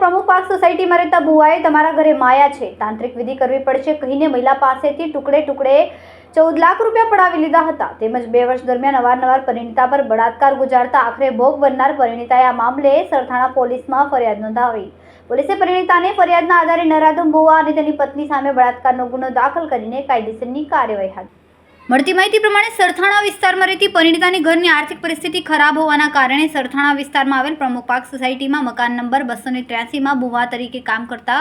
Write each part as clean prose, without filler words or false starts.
પ્રમુખ પાર્ક સોસાયટીમાં રહેતા ભુવાએ તમારા ઘરે માયા છે, તાંત્રિક વિધિ કરવી પડશે કહીને મહિલા પાસેથી ટુકડે 14 લાખ રૂપિયા પડાવી લીધા હતા. તેમજ 2 વર્ષ દરમિયાન અવારનવાર પરિણીતા પર બળાત્કાર ગુજારતા આખરે ભોગ બનનાર પરિણીતાએ આ મામલે સરથાણા પોલીસમાં ફરિયાદ નોંધાવી. પોલીસે પરિણીતાને ફરિયાદના આધારે નરાધમ ભુવા અને તેની પત્ની સામે બળાત્કારનો ગુનો દાખલ કરીને કાયદેસરની કાર્યવાહી હાથ. મળતી માહિતી પ્રમાણે સરથાણા વિસ્તારમાં રહેતી પરિણીતાની ઘરની આર્થિક પરિસ્થિતિ ખરાબ હોવાના કારણે સરથાણા વિસ્તારમાં આવેલ પ્રમુખ પાર્ક સોસાયટીમાં મકાન નંબર 283માં ભુવા તરીકે કામ કરતા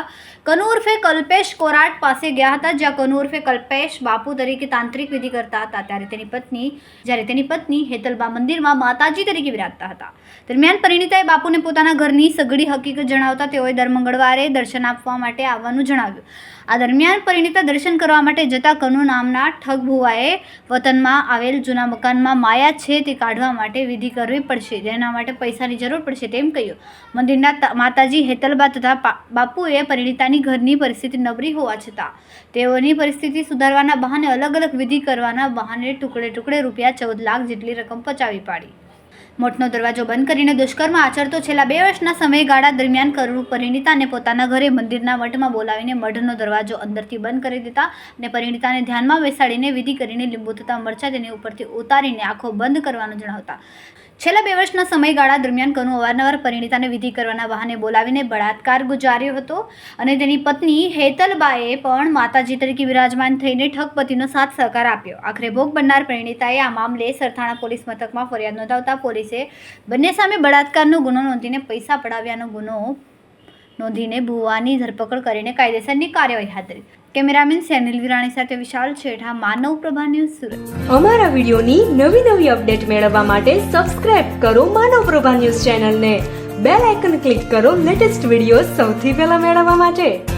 કનુ ઉર્ફે કલ્પેશ કોરાટ પાસે ગયા હતા, જ્યાં કનુ ઉર્ફે કલ્પેશ બાપુ તરીકે તાંત્રિક વિધિ કરતા હતા. ત્યારે તેની પત્ની હેતલબા મંદિરમાં માતાજી તરીકે બિરાજતા હતા. દરમિયાન પરિણીતાએ બાપુને પોતાના ઘરની સઘળી હકીકત જણાવતા તેઓએ દર મંગળવારે દર્શન આપવા માટે આવવાનું જણાવ્યું. આ દરમિયાન પરિણીતા દર્શન કરવા માટે જતા કનુ નામના ઠગ ભુવાએ વતનમાં આવેલ જૂના મકાનમાં માયા છે તે કાઢવા માટે વિધિ કરવી પડશે, જેના માટે પૈસાની જરૂર પડશે તેમ કહ્યું. મંદિરના માતાજી હેતલબા તથા બાપુએ પરિણીતાની ઘરની પરિસ્થિતિ નબળી હોવા છતાં તેઓની પરિસ્થિતિ સુધારવાના બહાને અલગ અલગ વિધિ કરવાના બહાને ટુકડે રૂપિયા 14 લાખ જેટલી રકમ પચાવી પાડી. મોટનો દરવાજો બંધ કરીને દુષ્કર્મ આચરતો છેલ્લા 2 વર્ષના સમયગાળા દરમિયાન કનુ પરિણીતાને પોતાના ઘરે મંદિરના મઠમાં બોલાવીને મઢનો દરવાજો અંદરથી બંધ કરી દેતા અને પરિણીતાને ધ્યાનમાં બેસાડીને વિધિ કરીને લીંબુ તથા મરચાં તેની ઉપરથી ઉતારીને આંખો બંધ કરવાનું જણાવતા. છેલ્લા 2 વર્ષના સમયગાળા દરમિયાન કનુ અવારનવાર પરિણીતાને વિધિ કરવાના બહાને બોલાવીને બળાત્કાર ગુજાર્યો હતો અને તેની પત્ની હેતલબાએ પણ માતાજી તરીકે વિરાજમાન થઈને ઠગપતિનો સાથ સહકાર આપ્યો. આખરે ભોગ બનનાર પરિણીતાએ આ મામલે સરથાણા પોલીસ મથકમાં ફરિયાદ નોંધાવતા પોલીસે બંને સામે બળાત્કારનો ગુનો નોંધીને પૈસા પડાવ્યાનો ગુનો નોંધીને ભુવાની ધરપકડ કરીને કાયદેસરની કાર્યવાહી હાથ ધરી. કેમેરામેન સેનિલ વિરાણી સાથે વિશાલ છેઠા, માનવ પ્રભા ન્યૂઝ, સુરત. અમારા વિડીયોની નવી અપડેટ મેળવવા માટે સબસ્ક્રાઇબ કરો માનવ પ્રભા ન્યૂઝ ચેનલને. બેલ આઇકન ક્લિક કરો લેટેસ્ટ વિડીયો સૌથી પહેલા મેળવવા માટે.